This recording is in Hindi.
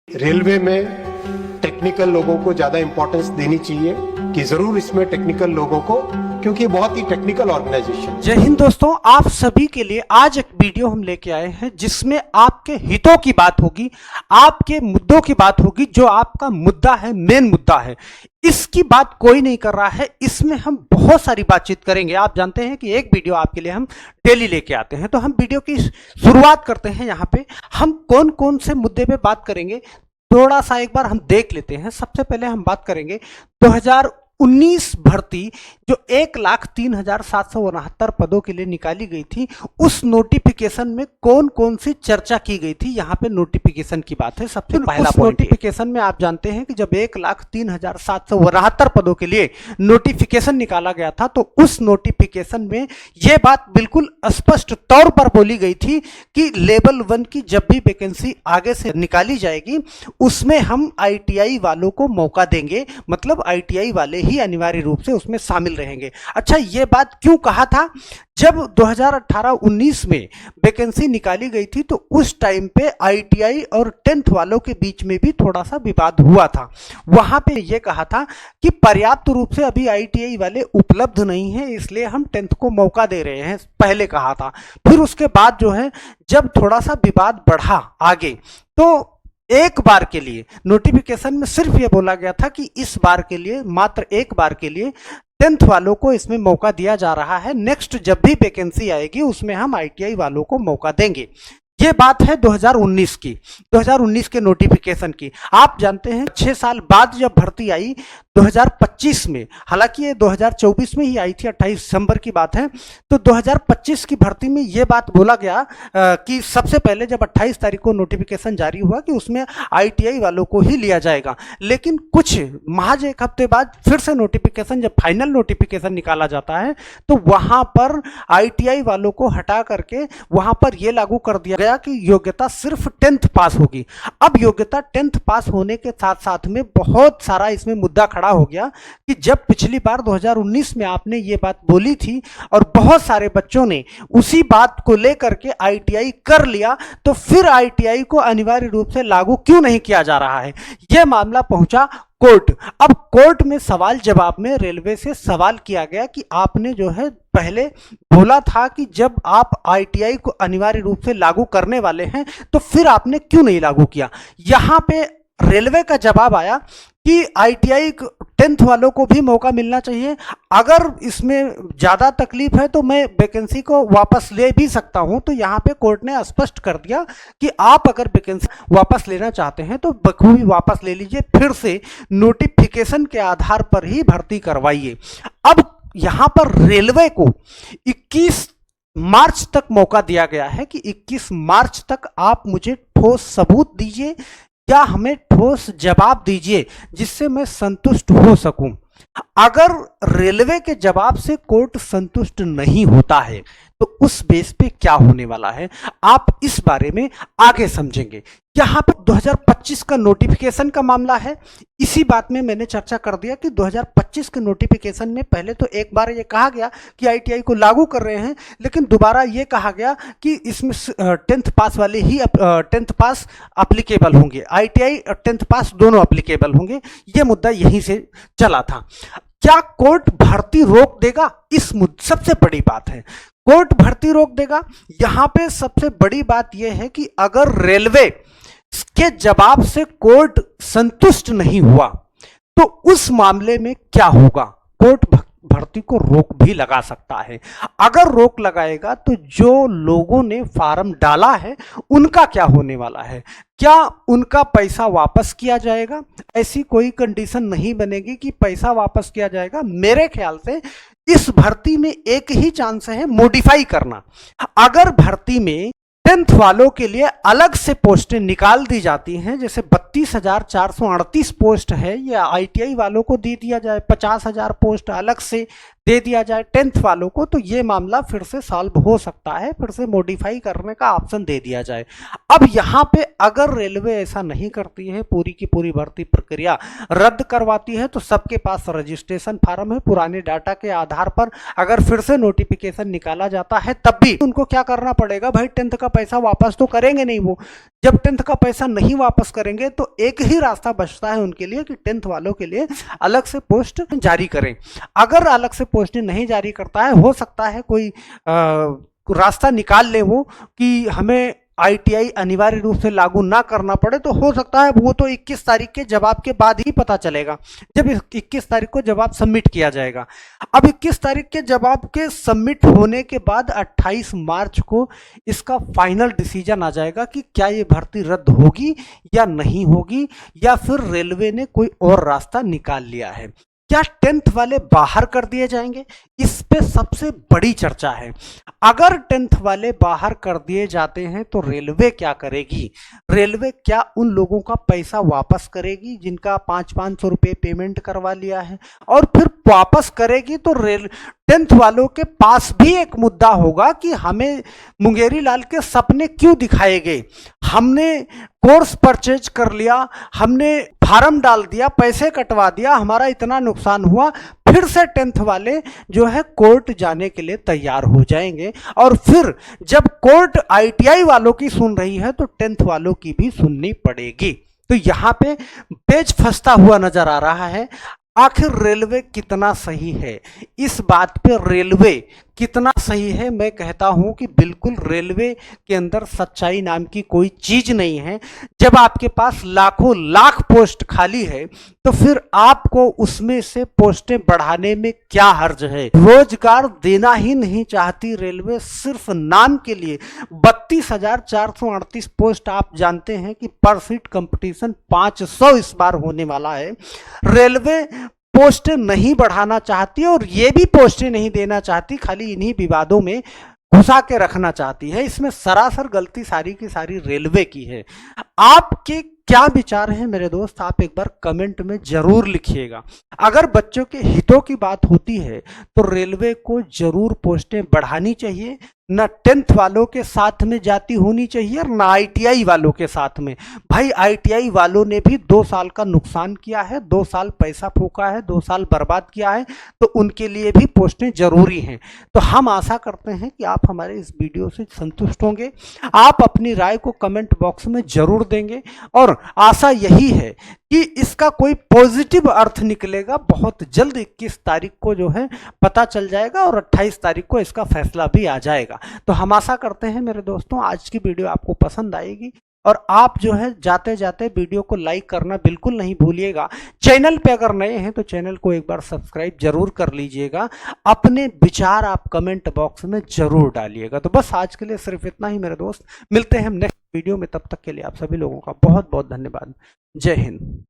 रेलवे में टेक्निकल लोगों को ज्यादा इंपॉर्टेंस देनी चाहिए कि जरूर इसमें टेक्निकल लोगों को, क्योंकि ये बहुत ही टेक्निकल ऑर्गेनाइजेशन। जय हिंद दोस्तों, आप सभी के लिए आज एक वीडियो हम लेके आए हैं जिसमें आपके हितों की बात होगी, आपके मुद्दों की बात होगी। जो आपका मुद्दा है, मेन मुद्दा है, इसकी बात कोई नहीं कर रहा है। इसमें हम बहुत सारी बातचीत करेंगे। आप जानते हैं कि एक वीडियो आपके लिए हम डेली लेके आते हैं, तो हम वीडियो की शुरुआत करते हैं। यहाँ पे हम कौन कौन से मुद्दे पे बात करेंगे थोड़ा सा एक बार हम देख लेते हैं। सबसे पहले हम बात करेंगे 2019 भर्ती जो 1,03,769 पदों के लिए निकाली गई थी, उस नोटिफिकेशन में कौन कौन सी चर्चा की गई थी। यहाँ पे नोटिफिकेशन की बात है। सबसे पहला नोटिफिकेशन में आप जानते हैं कि जब 1,03,769 पदों के लिए नोटिफिकेशन निकाला गया था, तो उस नोटिफिकेशन में यह बात बिल्कुल स्पष्ट तौर पर बोली गई थी कि लेवल 1 की जब भी वैकेंसी आगे से निकाली जाएगी, उसमें हम ITI वालों को मौका देंगे। मतलब ITI वाले ही अनिवार्य रूप से उसमें शामिल रहेंगे। अच्छा, ये बात क्यों कहा था? जब 2018-19 में वैकेंसी निकाली गई थी, तो उस टाइम पे ITI और 10th वालों के बीच में भी थोड़ा सा विवाद हुआ था। वहां पे ये कहा था कि पर्याप्त रूप से अभी ITI वाले उपलब्ध नहीं है, इसलिए हम 10th को मौका दे रहे हैं, पहले कहा था। फिर उसके बाद जो है, जब थोड़ा सा विवाद बढ़ा आगे, तो एक बार के लिए नोटिफिकेशन में सिर्फ ये बोला गया था कि इस बार के लिए, मात्र एक बार के लिए 10th वालों को इसमें मौका दिया जा रहा है। नेक्स्ट जब भी वैकेंसी आएगी उसमें हम ITI वालों को मौका देंगे। ये बात है 2019 की, 2019 के नोटिफिकेशन की। आप जानते हैं 6 साल बाद जब भर्ती आई 2025 में, हालांकि ये 2024 में ही आई थी, 28 दिसंबर की बात है, तो 2025 की भर्ती में ये बात बोला गया कि सबसे पहले जब 28 तारीख को नोटिफिकेशन जारी हुआ कि उसमें ITI वालों को ही लिया जाएगा। लेकिन कुछ महज एक हफ्ते बाद फिर से नोटिफिकेशन, जब फाइनल नोटिफिकेशन निकाला जाता है, तो वहां पर ITI वालों को हटा करके वहां पर यह लागू कर दिया गया कि योग्यता सिर्फ 10th पास होगी। अब योग्यता 10th पास होने के साथ साथ में बहुत सारा इसमें मुद्दा खड़ा हो गया कि जब पिछली बार 2019 में आपने ये बात बोली थी और बहुत सारे बच्चों ने उसी बात को लेकर के ITI कर लिया, तो फिर ITI को अनिवार्य रूप से लागू क्यों नहीं किया जा रहा है। यह मामला पहुंचा कोर्ट। अब कोर्ट में सवाल जवाब में रेलवे से सवाल किया गया कि आपने जो है पहले बोला था कि जब आप ITI को अनिवार्य रूप से लागू करने वाले हैं, तो फिर आपने क्यों नहीं लागू किया। यहां पे रेलवे का जवाब आया कि ITI 10th वालों को भी मौका मिलना चाहिए। अगर इसमें ज़्यादा तकलीफ है तो मैं वैकेंसी को वापस ले भी सकता हूं। तो यहाँ पे कोर्ट ने स्पष्ट कर दिया कि आप अगर वैकेंसी वापस लेना चाहते हैं तो बखूबी वापस ले लीजिए, फिर से नोटिफिकेशन के आधार पर ही भर्ती करवाइए। अब यहाँ पर रेलवे को 21 मार्च तक मौका दिया गया है कि 21 मार्च तक आप मुझे ठोस सबूत दीजिए या हमें ठोस जवाब दीजिए जिससे मैं संतुष्ट हो सकूं। अगर रेलवे के जवाब से कोर्ट संतुष्ट नहीं होता है तो उस बेस पे क्या होने वाला है, आप इस बारे में आगे समझेंगे। यहां पर 2025 का नोटिफिकेशन का मामला है। इसी बात में मैंने चर्चा कर दिया कि 2025 के नोटिफिकेशन में पहले तो एक बार ये कहा गया कि ITI को लागू कर रहे हैं, लेकिन दोबारा ये कहा गया कि इसमें 10th पास वाले ही 10th पास अप्लीकेबल होंगे, ITI और 10th पास दोनों अप्लीकेबल होंगे। ये मुद्दा यहीं से चला था। क्या कोर्ट भर्ती रोक देगा? इस मुद्दे सबसे बड़ी बात है, कोर्ट भर्ती रोक देगा। यहां पे सबसे बड़ी बात यह है कि अगर रेलवे के जवाब से कोर्ट संतुष्ट नहीं हुआ तो उस मामले में क्या होगा। कोर्ट भर्ती को रोक भी लगा सकता है। अगर रोक लगाएगा तो जो लोगों ने फॉर्म डाला है उनका क्या होने वाला है? क्या उनका पैसा वापस किया जाएगा? ऐसी कोई कंडीशन नहीं बनेगी कि पैसा वापस किया जाएगा। मेरे ख्याल से इस भर्ती में एक ही चांस है, मॉडिफाई करना। अगर भर्ती में 10th वालों के लिए अलग से पोस्टें निकाल दी जाती हैं, जैसे 32,438 पोस्ट है, या ITI वालों को दे दिया जाए 50,000 पोस्ट अलग से दे दिया जाए 10th वालों को, तो ये मामला फिर से सॉल्व हो सकता है, फिर से मॉडिफाई करने का ऑप्शन दे दिया जाए। अब यहाँ पे अगर रेलवे ऐसा नहीं करती है, पूरी की पूरी भर्ती प्रक्रिया रद्द करवाती है, तो सबके पास रजिस्ट्रेशन फार्म है, पुराने डाटा के आधार पर अगर फिर से नोटिफिकेशन निकाला जाता है तब भी उनको क्या करना पड़ेगा भाई, 10th का पैसा वापस तो करेंगे नहीं वो। जब 10th का पैसा नहीं वापस करेंगे तो एक ही रास्ता बचता है उनके लिए कि 10th वालों के लिए अलग से पोस्ट जारी करें। अगर अलग से पोस्ट नहीं जारी करता है, हो सकता है कोई रास्ता निकाल ले वो कि हमें ITI अनिवार्य रूप से लागू ना करना पड़े, तो हो सकता है वो तो 21 तारीख के जवाब के बाद ही पता चलेगा, जब 21 तारीख को जवाब सबमिट किया जाएगा। अब 21 तारीख के जवाब के सबमिट होने के बाद 28 मार्च को इसका फाइनल डिसीजन आ जाएगा कि क्या ये भर्ती रद्द होगी या नहीं होगी, या फिर रेलवे ने कोई और रास्ता निकाल लिया है। क्या 10th वाले बाहर कर दिए जाएंगे, इस पे सबसे बड़ी चर्चा है। अगर 10th वाले बाहर कर दिए जाते हैं तो रेलवे क्या करेगी? रेलवे क्या उन लोगों का पैसा वापस करेगी जिनका 500-500 रुपये पेमेंट करवा लिया है? और फिर वापस करेगी तो 10th वालों के पास भी एक मुद्दा होगा कि हमें मुंगेरी लाल के सपने क्यों दिखाए गए, हमने कोर्स परचेज कर लिया, हमने फार्म डाल दिया, पैसे कटवा दिया, हमारा इतना नुकसान हुआ। फिर से 10th वाले जो है कोर्ट जाने के लिए तैयार हो जाएंगे, और फिर जब कोर्ट ITI वालों की सुन रही है तो 10th वालों की भी सुननी पड़ेगी। तो यहाँ पे पेच फंसता हुआ नजर आ रहा है। आखिर रेलवे कितना सही है, इस बात पे रेलवे कितना सही है, मैं कहता हूं कि बिल्कुल रेलवे के अंदर सच्चाई नाम की कोई चीज नहीं है। जब आपके पास लाखों लाख पोस्ट खाली है तो फिर आपको उसमें से पोस्टें बढ़ाने में क्या हर्ज है? रोजगार देना ही नहीं चाहती रेलवे, सिर्फ नाम के लिए 32,438 पोस्ट। आप जानते हैं कि पर सीट कंपटीशन 500 इस बार होने वाला है। रेलवे पोस्टें नहीं बढ़ाना चाहती और ये भी पोस्टें नहीं देना चाहती, खाली इन्हीं विवादों में घुसा के रखना चाहती है। इसमें सरासर गलती सारी की सारी रेलवे की है। आपके क्या विचार हैं मेरे दोस्त, आप एक बार कमेंट में जरूर लिखिएगा। अगर बच्चों के हितों की बात होती है तो रेलवे को जरूर पोस्टें बढ़ानी चाहिए, न 10th वालों के साथ में जाती होनी चाहिए और ना ITI वालों के साथ में। भाई ITI वालों ने भी 2 साल का नुकसान किया है, 2 साल पैसा फूका है, 2 साल बर्बाद किया है, तो उनके लिए भी पोस्टें जरूरी हैं। तो हम आशा करते हैं कि आप हमारे इस वीडियो से संतुष्ट होंगे, आप अपनी राय को कमेंट बॉक्स में जरूर देंगे, और आशा यही है कि इसका कोई पॉजिटिव अर्थ निकलेगा। बहुत जल्द 21 तारीख को जो है पता चल जाएगा और 28 तारीख को इसका फैसला भी आ जाएगा। तो हम आशा करते हैं मेरे दोस्तों आज की वीडियो आपको पसंद आएगी, और आप जो है जाते जाते वीडियो को लाइक करना बिल्कुल नहीं भूलिएगा। चैनल पे अगर नए हैं तो चैनल को एक बार सब्सक्राइब जरूर कर लीजिएगा। अपने विचार आप कमेंट बॉक्स में जरूर डालिएगा। तो बस आज के लिए सिर्फ इतना ही मेरे दोस्त, मिलते हैं हम नेक्स्ट वीडियो में। तब तक के लिए आप सभी लोगों का बहुत बहुत धन्यवाद। जय हिंद।